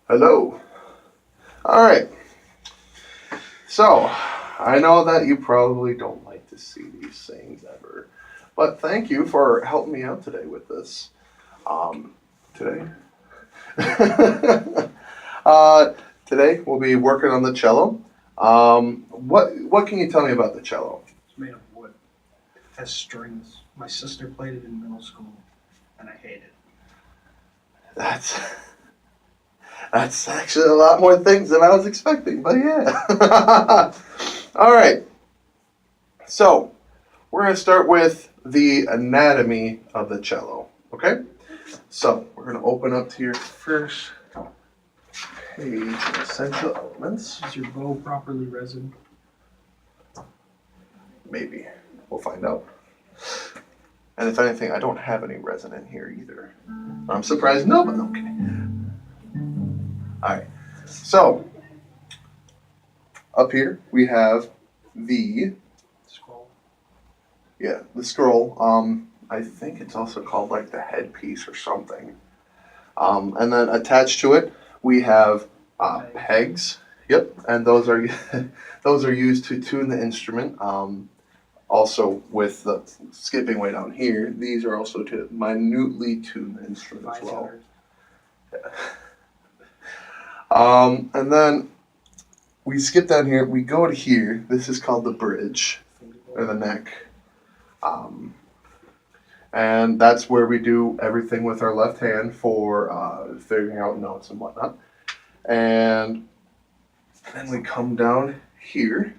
Hello. All right. So, I know that you probably don't like to see these things ever, but thank you for helping me out today with this. Today, uh, today we'll be working on the cello. What can you tell me about the cello? It's made of wood. It has strings. My sister played it in middle school, and I hate it. That's that's actually a lot more things than I was expecting, but yeah. All right. So we're going to start with the anatomy of the cello. Okay? So we're going to open up to your first page, essential elements. Is your bow properly resined? Maybe. We'll find out. And if anything, I don't have any resin in here either. I'm surprised. No, but okay. All right. So up here we have the Scroll. the scroll. I think it's also called like the headpiece or something. And then attached to it, we have pegs. Yep, and those are those are used to tune the instrument. Also, with the skipping way down here, these are also to minutely tune the instrument as well. And then we skip down here. We go to here. This is called the bridge or the neck. And that's where we do everything with our left hand for figuring out notes and whatnot. And then we come down here,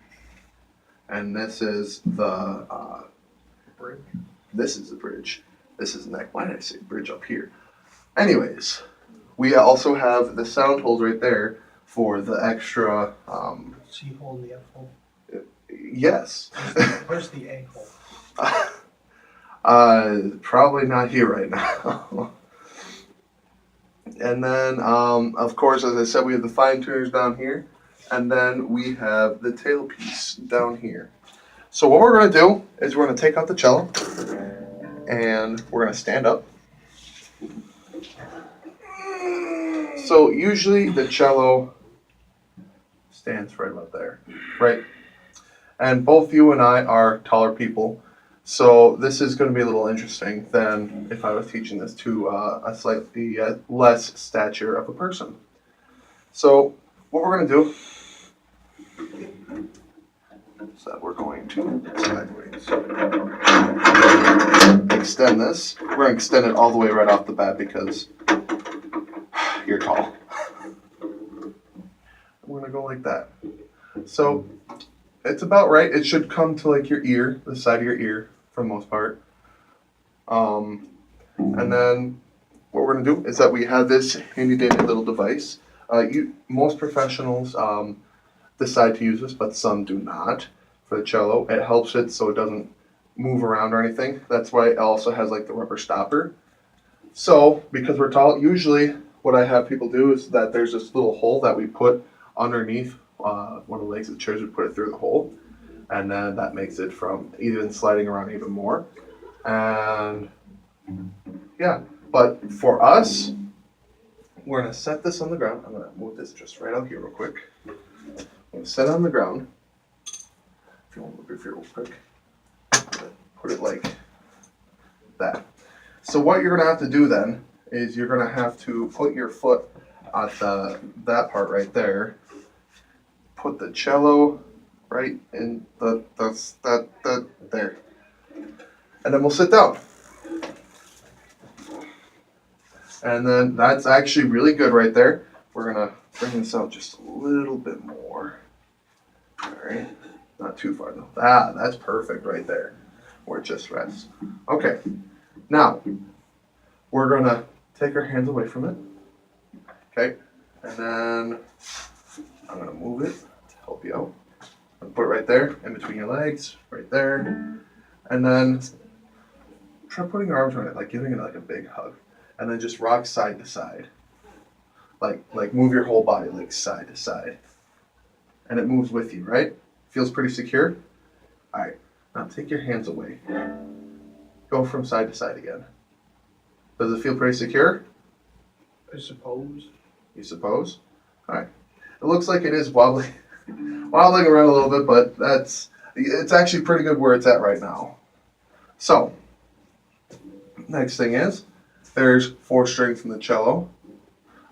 and this is the Bridge. this is the bridge. This is the neck. Why did I say bridge up here? Anyways, we also have the sound holes right there for the extra. C hole and the F hole. Yes. Where's the A hole? Probably not here right now. And then, of course, as I said, we have the fine tuners down here, and then we have the tailpiece down here. So what we're going to do is we're going to take out the cello, and we're going to stand up. So usually the cello stands right about there, right? And both you and I are taller people. So this is going to be a little interesting than if I was teaching this to a slightly less stature of a person. So what we're going to do is that we're going to sideways extend this. We're going to extend it all the way right off the bat because you're tall. We're going to go like that. So it's about right. It should come to like your ear, the side of your ear, for the most part. And then what we're going to do is that we have this handy dandy little device. Most professionals decide to use this, but some do not for the cello. It helps it so it doesn't move around or anything. That's why it also has like the rubber stopper. So because we're tall, usually what I have people do is that there's this little hole that we put underneath one of the legs of the chairs. We put it through the hole, and then that makes it from even sliding around even more. And yeah, but for us, we're gonna set this on the ground. I'm gonna move this just right out here real quick. I'm gonna set it on the ground. If you want to move your feet real quick, put it like that. So what you're gonna have to do then is you're gonna have to put your foot at that part right there. Put the cello right in that there, and then we'll sit down. And then that's actually really good right there. We're gonna bring this out just a little bit more. All right, not too far though. That's perfect right there, where it just rests. Okay, now we're gonna take our hands away from it. Okay, and then I'm gonna move it to help you out. I'm gonna put it right there, in between your legs, right there, and then try putting your arms around it, like giving it like a big hug. And then just rock side to side. Like move your whole body like side to side. And it moves with you, right? Feels pretty secure? Alright, now take your hands away. Go from side to side again. Does it feel pretty secure? I suppose. you suppose? All right. It looks like it is wobbling around a little bit, but it's actually pretty good where it's at right now. So, next thing is, there's 4 strings from the cello,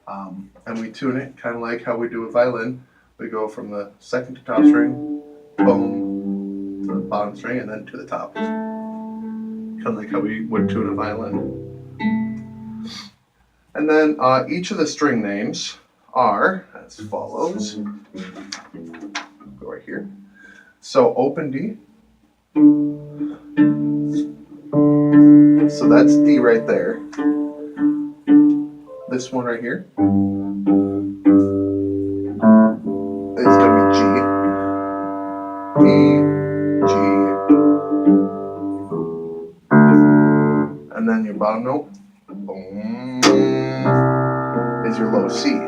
and we tune it kind of like how we do a violin. We go from the second to top string, boom, to the bottom string, and then to the top. Kind of like how we would tune a violin. And then each of the string names are as follows. Go right here. So open D. So that's D right there. This one right here is going to be G. E, G. And then your bottom note, boom, is your low C.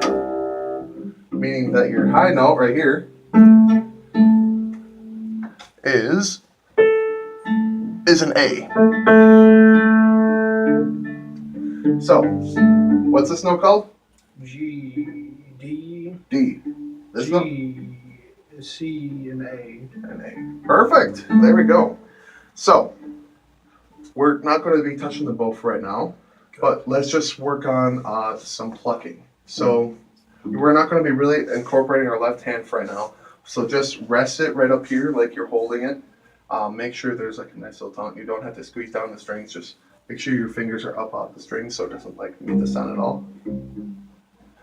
Meaning that your high note right here is an A. So, what's this note called? G, D, D. This note? G, C, and A. An A. Perfect. There we go. So, we're not going to be touching the bow for right now, but let's just work on some plucking. So, we're not going to be really incorporating our left hand for right now. So just rest it right up here like you're holding it. Make sure there's like a nice little tone. You don't have to squeeze down the strings. Just make sure your fingers are up off the strings so it doesn't like meet the sound at all.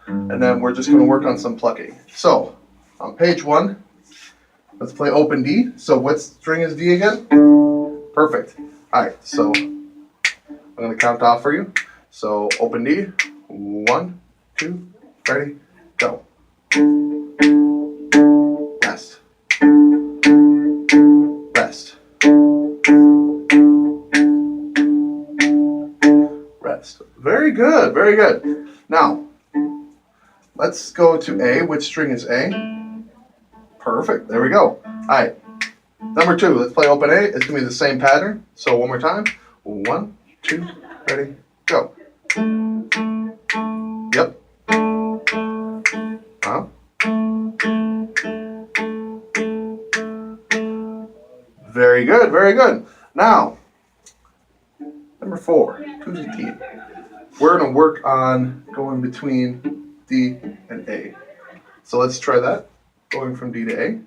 And then we're just going to work on some plucking. So on page 1, let's play open D. So what string is D again? Perfect. All right, so I'm going to count off for you. So open D, 1, 2, ready, go. Rest. Rest. Rest. Very good, very good. Now, let's go to A. Which string is A? Perfect, there we go. All right, number 2, let's play open A. It's going to be the same pattern. So one more time. 1, 2, ready, go. Yep. Very good, very good. Now, number 4, 2 to D. We're going to work on going between D and A. So let's try that, going from D to A.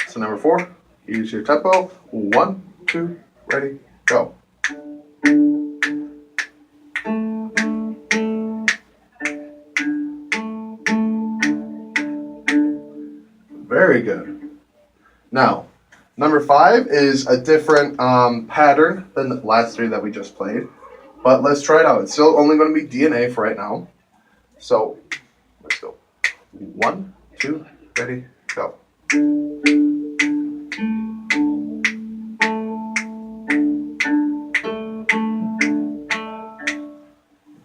So number 4, use your tempo. 1, 2, ready, go. Very good. Now, number 5 is a different pattern than the last 3 that we just played. But let's try it out. It's still only going to be D and A for right now. So, let's go. 1, 2, ready, go.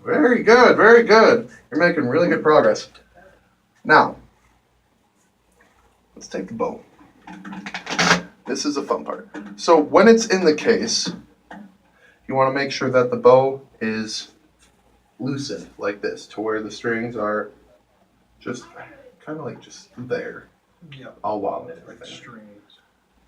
Very good, very good. You're making really good progress. Now, let's take the bow. This is the fun part. So when it's in the case, you want to make sure that the bow is loosened like this, to where the strings are just kind of like just there, all wobbly and everything. Strings.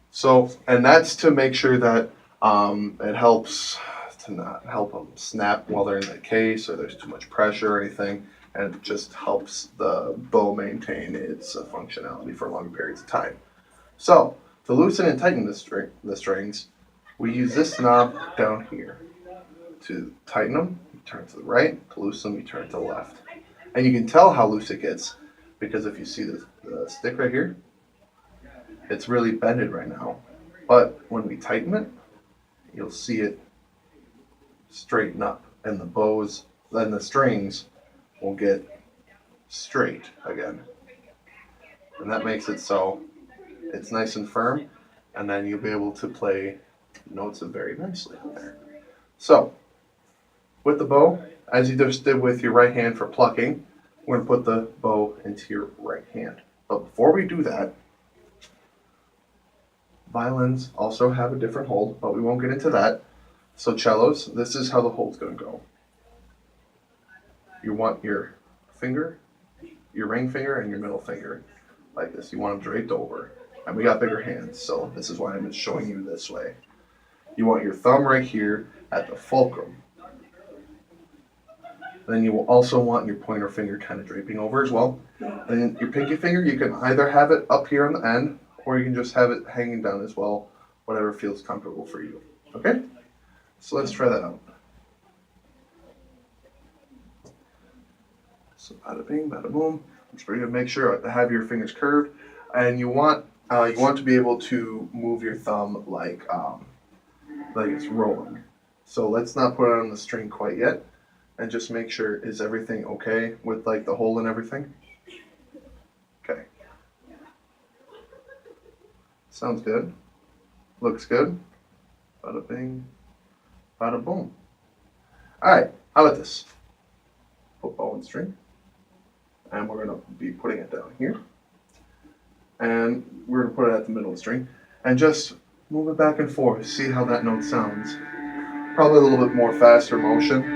So, and that's to make sure that it helps to not help them snap while they're in the case, or there's too much pressure or anything, and it just helps the bow maintain its functionality for longer periods of time. So, to loosen and tighten the strings, we use this knob down here. To tighten them, you turn to the right. To loosen them, you turn to the left. And you can tell how loose it gets because if you see the stick right here, it's really bended right now. But when we tighten it, you'll see it straighten up, and the bows, then the strings will get straight again. And that makes it so it's nice and firm, and then you'll be able to play notes very nicely on there. So, with the bow, as you just did with your right hand for plucking, we're going to put the bow into your right hand. But before we do that, violins also have a different hold, but we won't get into that. So cellos, this is how the hold's going to go. You want your finger your ring finger and your middle finger like this. You want them draped over. And we got bigger hands, so this is why I'm showing you this way. You want your thumb right here at the fulcrum. Then you will also want your pointer finger kind of draping over as well. Then your pinky finger, you can either have it up here on the end, or you can just have it hanging down as well, whatever feels comfortable for you. Okay? So let's try that out. So bada bing, bada boom. It's pretty good. Make sure to have your fingers curved, and you want to be able to move your thumb like it's rolling. So let's not put it on the string quite yet, and just make sure, is everything okay with like the hole and everything? Okay. Sounds good. Looks good. Bada bing, bada boom. All right, how about this? Put bow and string, and we're gonna be putting it down here, and we're gonna put it at the middle of the string, and just move it back and forth. See how that note sounds. Probably a little bit more faster motion. All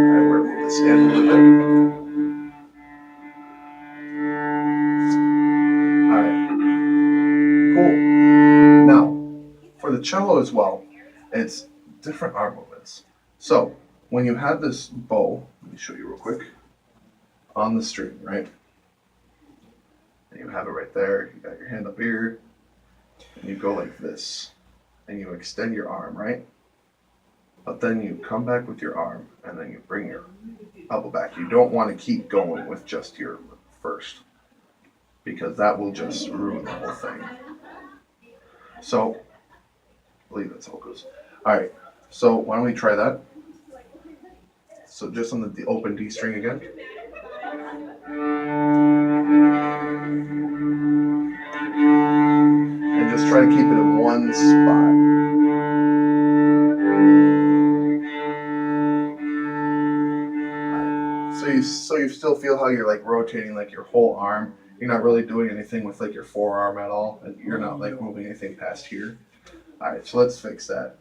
right, we're gonna move this in a little bit. All right, cool. Now, for the cello as well, it's different arm movements. So when you have this bow, let me show you real quick, on the string, right? And you have it right there. You got your hand up here, and you go like this, and you extend your arm, right? But then you come back with your arm, and then you bring your elbow back. You don't want to keep going with just your first, because that will just ruin the whole thing. So, I believe that's how it goes. All right, so why don't we try that? So just on the open D string again. And just try to keep it in one spot. So you still feel how you're like rotating like your whole arm. You're not really doing anything with like your forearm at all, and you're not like moving anything past here. All right, so let's fix that.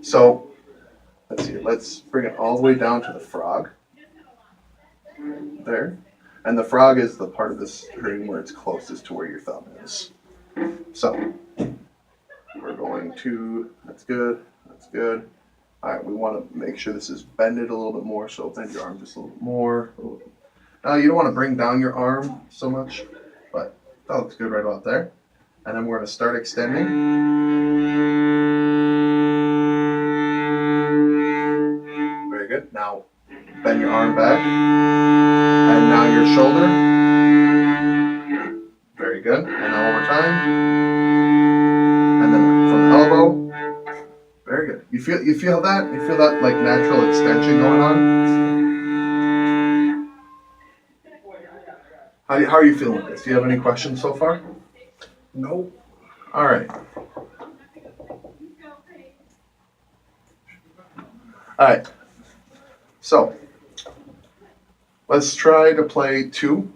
So let's see. Let's bring it all the way down to the frog. There, and the frog is the part of the string where it's closest to where your thumb is. So we're going to. That's good. That's good. All right, we want to make sure this is bended a little bit more, so bend your arm just a little bit more. Now, you don't want to bring down your arm so much, but that looks good right about there. And then we're going to start extending. Very good. Now, bend your arm back. And now your shoulder. Very good. And now one more time. And then from the elbow. Very good. You feel that? You feel that like natural extension going on? How are you feeling with this? Do you have any questions so far? Nope. All right. All right. So let's try to play two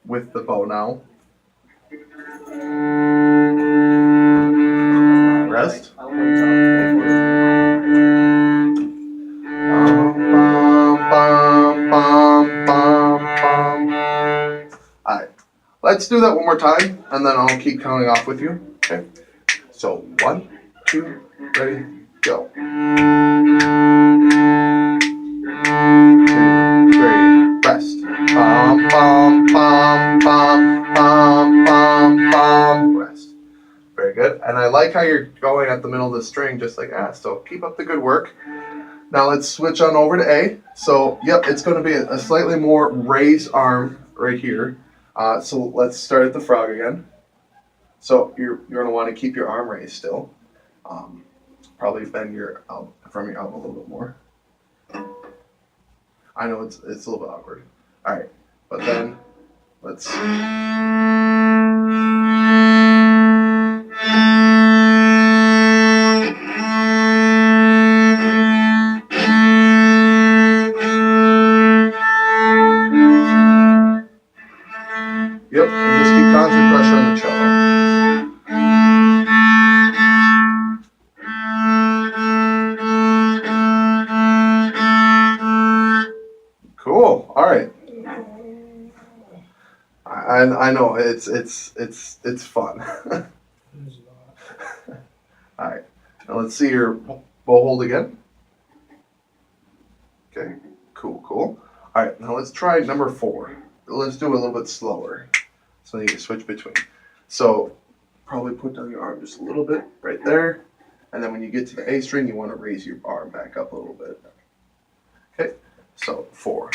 with the bow now. Rest. Alright, let's do that one more time, and then I'll keep counting off with you. Okay. So 1, 2, ready, go. 2, 3, rest. Bum bum bum bum bum bum bum. Rest. Very good. And I like how you're going at the middle of the string, just like that. So keep up the good work. Now let's switch on over to A. So, yep, it's going to be a slightly more raised arm right here. So let's start at the frog again. So you're going to want to keep your arm raised still. Probably bend your elbow, from your elbow a little bit more. I know it's a little bit awkward. All right, but then let's. Yep, and just keep constant pressure on the cello. And I know it's fun. It is not. All right, now let's see your bow hold again. Okay, cool. All right, now let's try number 4. Let's do it a little bit slower, so you can switch between. So probably put down your arm just a little bit right there, and then when you get to the A string, you want to raise your arm back up a little bit. Okay, so 4.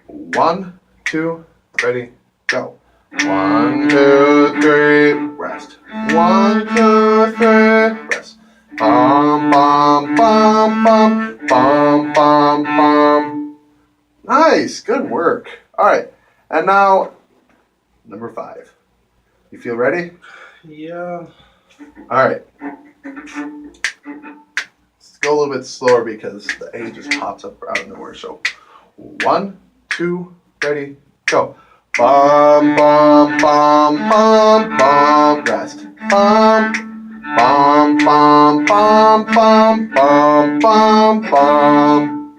1, 2, ready, go. 1, 2, 3, rest. 1, 2, 3, rest. Bum, bum, bum, bum, bum, bum, bum. Nice, good work. All right, and now number 5. You feel ready? Yeah. All right. Let's go a little bit slower because the A just pops up out of nowhere. So 1, 2, ready, go. Bum, bum, bum, bum, bum, rest. Bum, bum, bum, bum, bum, bum, bum, bum.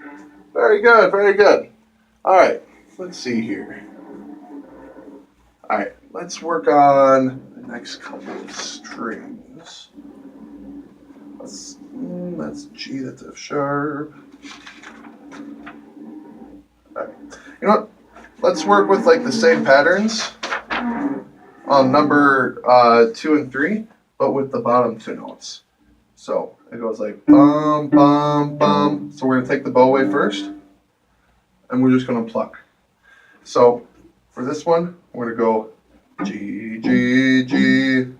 Very good, very good. All right, let's see here. All right, let's work on the next couple of strings. That's G, that's F sharp. All right. You know what? Let's work with like the same patterns on number 2 and 3, but with the bottom 2 notes. So it goes like bum, bum, bum. So we're gonna take the bow away first, and we're just gonna pluck. So for this one, we're gonna go G, G, G,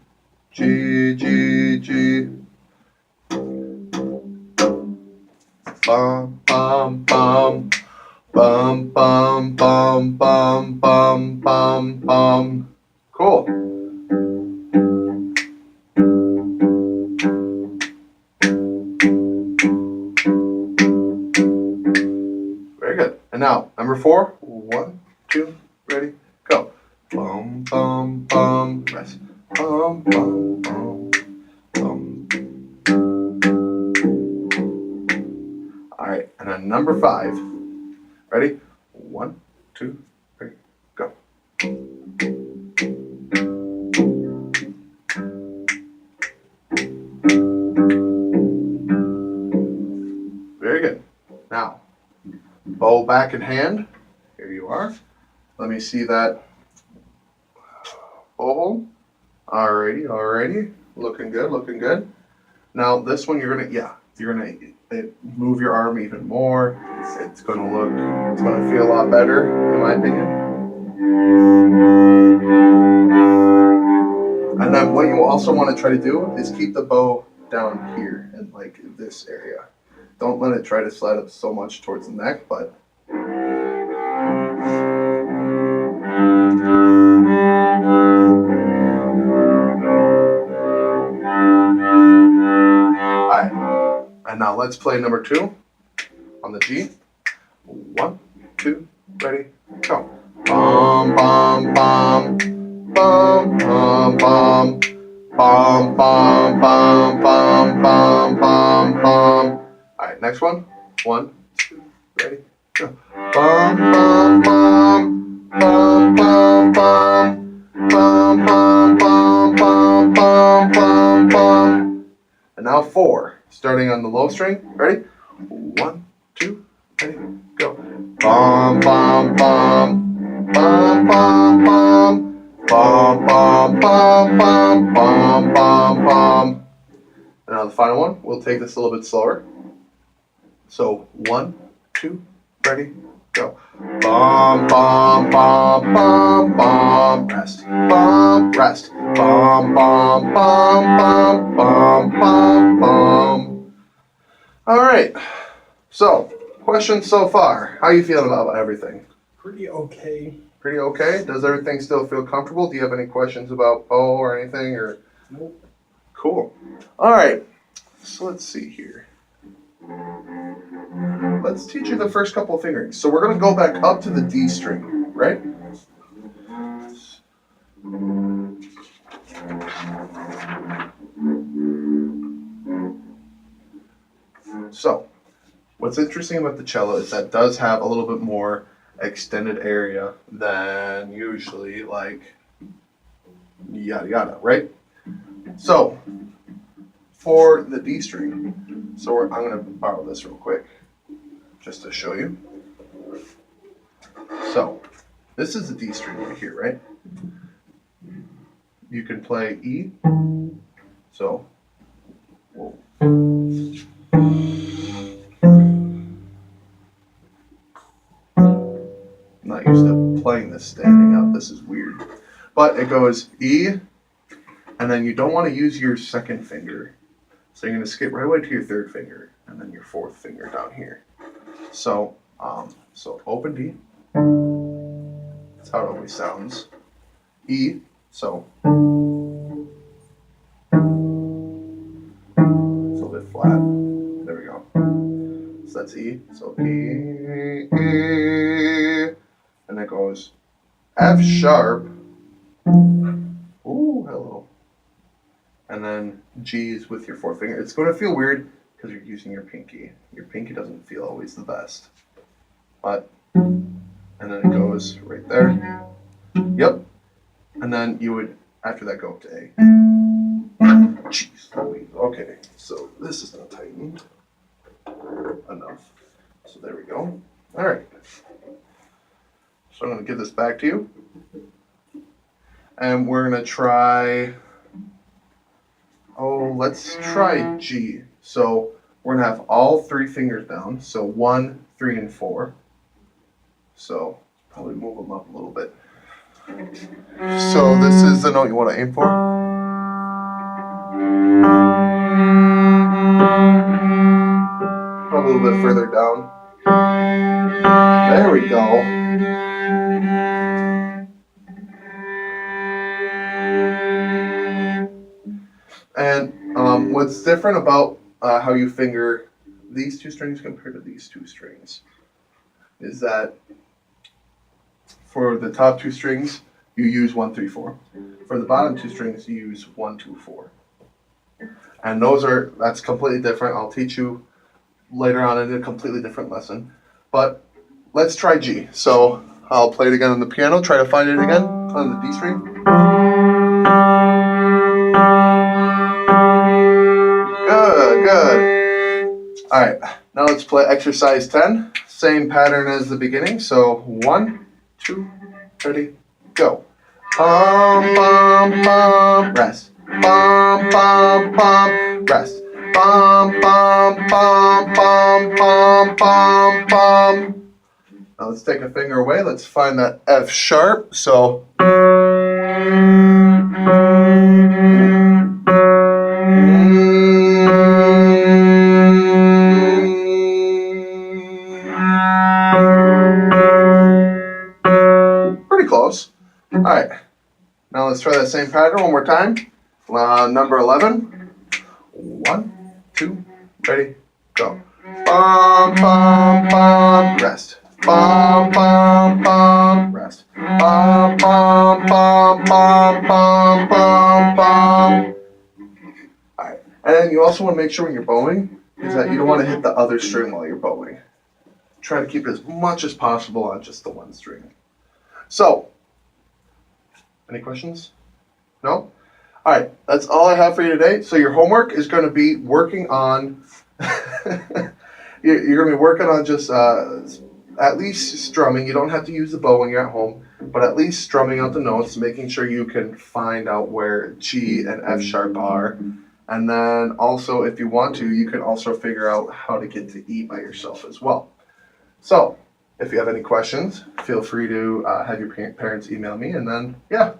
G, G, G. Bum, bum, bum. Bum, bum, bum, bum, bum, bum, bum. Cool. Very good. And now, number 4. 1, 2, ready, go. Bum, bum, bum, rest. Bum, bum, bum, bum. All right, and then number 5. Ready? 1, 2, 3, go. Very good. Now, bow back in hand. Here you are. Let me see that bow hold. Alrighty. Looking good. Now this one you're gonna move your arm even more. It's gonna feel a lot better, in my opinion. And then what you also want to try to do is keep the bow down here in like this area. Don't let it try to slide up so much towards the neck, but alright. And now let's play number 2 on the G. 1, 2, ready, go. Bum, bum, bum, bum, bum, bum, bum, bum, bum, bum, bum, bum, bum. All right, next one. 1, 2, ready, go. Bum, bum, bum, bum, bum, bum, bum, bum, bum, bum, bum, bum, bum. And now 4, starting on the low string. Ready? 1, 2, ready, go. Bum, bum, bum, bum, bum, bum. Bum, bum, bum, bum, bum, bum, bum. And now the final one, we'll take this a little bit slower. So 1, 2, ready, go. Bum, bum, bum, bum, bum, rest. Bum, rest. Bum, bum, bum, bum, bum, bum, bum. All right. So, questions so far. How you feeling about everything? Pretty okay. Pretty okay? Does everything still feel comfortable? Do you have any questions about bow or anything? Or Nope. cool. All right. So let's see here. Let's teach you the first couple of fingerings. So we're going to go back up to the D string, right? So, what's interesting about the cello is that it does have a little bit more extended area than usually like yada yada, right? So for the D string, I'm gonna borrow this real quick just to show you. So this is the D string right here, right? You can play E. So whoa. I'm not used to playing this standing up. This is weird. But it goes E, and then you don't want to use your second finger. So you're going to skip right away to your third finger, and then your fourth finger down here. So open D. That's how it always sounds. E. So it's a little bit flat. There we go. So that's E. So E, E, and it goes F sharp. Ooh, hello. And then G is with your fourth finger. It's going to feel weird because you're using your pinky. Your pinky doesn't feel always the best. But, and then it goes right there. Yep. And then you would, after that, go up to A. Jeez. Okay, so this is not tightened enough. So there we go. All right. So I'm going to give this back to you. And we're going to try, let's try G. So we're going to have all three fingers down. So 1, 3, and 4. So probably move them up a little bit. So this is the note you want to aim for. Probably a little bit further down. There we go. And what's different about how you finger these two strings compared to these two strings is that for the top two strings, you use 1, 3, 4. For the bottom two strings, you use 1, 2, 4. And that's completely different. I'll teach you later on in a completely different lesson. But let's try G. So I'll play it again on the piano, try to find it again on the D string. Good. All right, now let's play exercise 10. Same pattern as the beginning. So 1, 2, ready, go. Bum, bum, bum, rest. Bum, bum, bum, rest. Bum, bum, bum, bum, bum, bum, bum. Now let's take a finger away. Let's find that F sharp. So. Pretty close. All right. Now let's try that same pattern one more time. Number 11. 1, 2, ready, go. Bum, bum, bum, rest. Bum, bum, bum, rest. Bum, bum, bum, bum, bum, bum, bum. All right. And then you also want to make sure when you're bowing is that you don't want to hit the other string while you're bowing. Try to keep it as much as possible on just the one string. So, any questions? No? All right, that's all I have for you today. So your homework is going to be working on, you're going to be working on just at least strumming. You don't have to use the bow when you're at home, but at least strumming out the notes, making sure you can find out where G and F sharp are. And then also, if you want to, you can also figure out how to get to E by yourself as well. So, if you have any questions, feel free to have your parents email me, and then, yeah.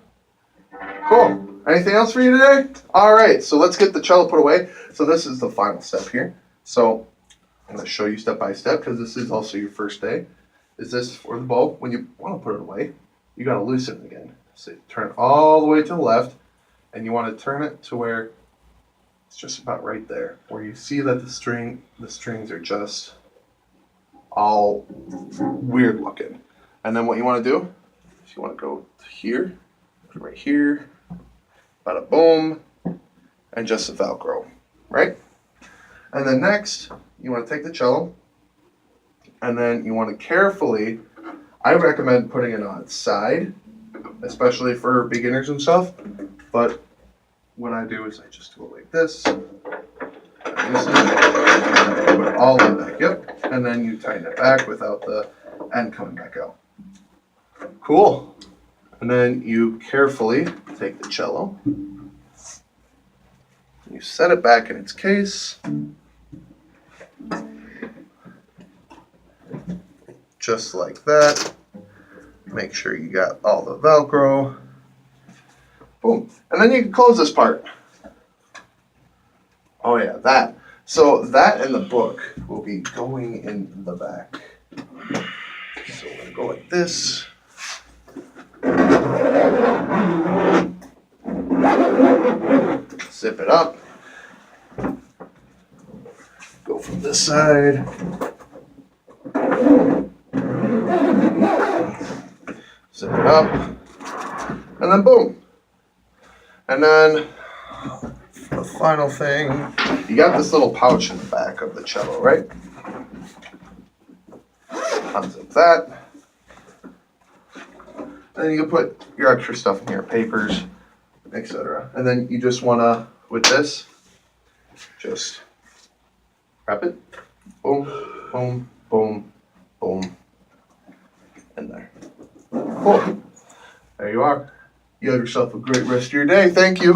Cool. Anything else for you today? All right, so let's get the cello put away. So this is the final step here. So I'm going to show you step by step because this is also your first day. Is this for the bow? When you want to put it away, you got to loosen it again. So you turn it all the way to the left, and you want to turn it to where it's just about right there, where you see that the strings are just all weird looking. And then what you want to do is you want to go here, right here, bada boom, and just a Velcro, right? And then next, you want to take the cello, and then you want to carefully, I recommend putting it on its side, especially for beginners and stuff. But what I do is I just go like this. And this is, put it all in back. Yep. And then you tighten it back without the end coming back out. Cool. And then you carefully take the cello. You set it back in its case. Just like that. Make sure you got all the Velcro. Boom. And then you can close this part. Oh yeah, that. So that and the book will be going in the back. So we're going to go like this. Zip it up. Go from this side. Zip it up. And then boom. And then the final thing, you got this little pouch in the back of the cello, right? Unzip that. Then you can put your extra stuff in here, papers, etc. And then you just want to, with this, just wrap it. Boom, boom, boom, boom. And there. Cool. There you are. You have yourself a great rest of your day. Thank you.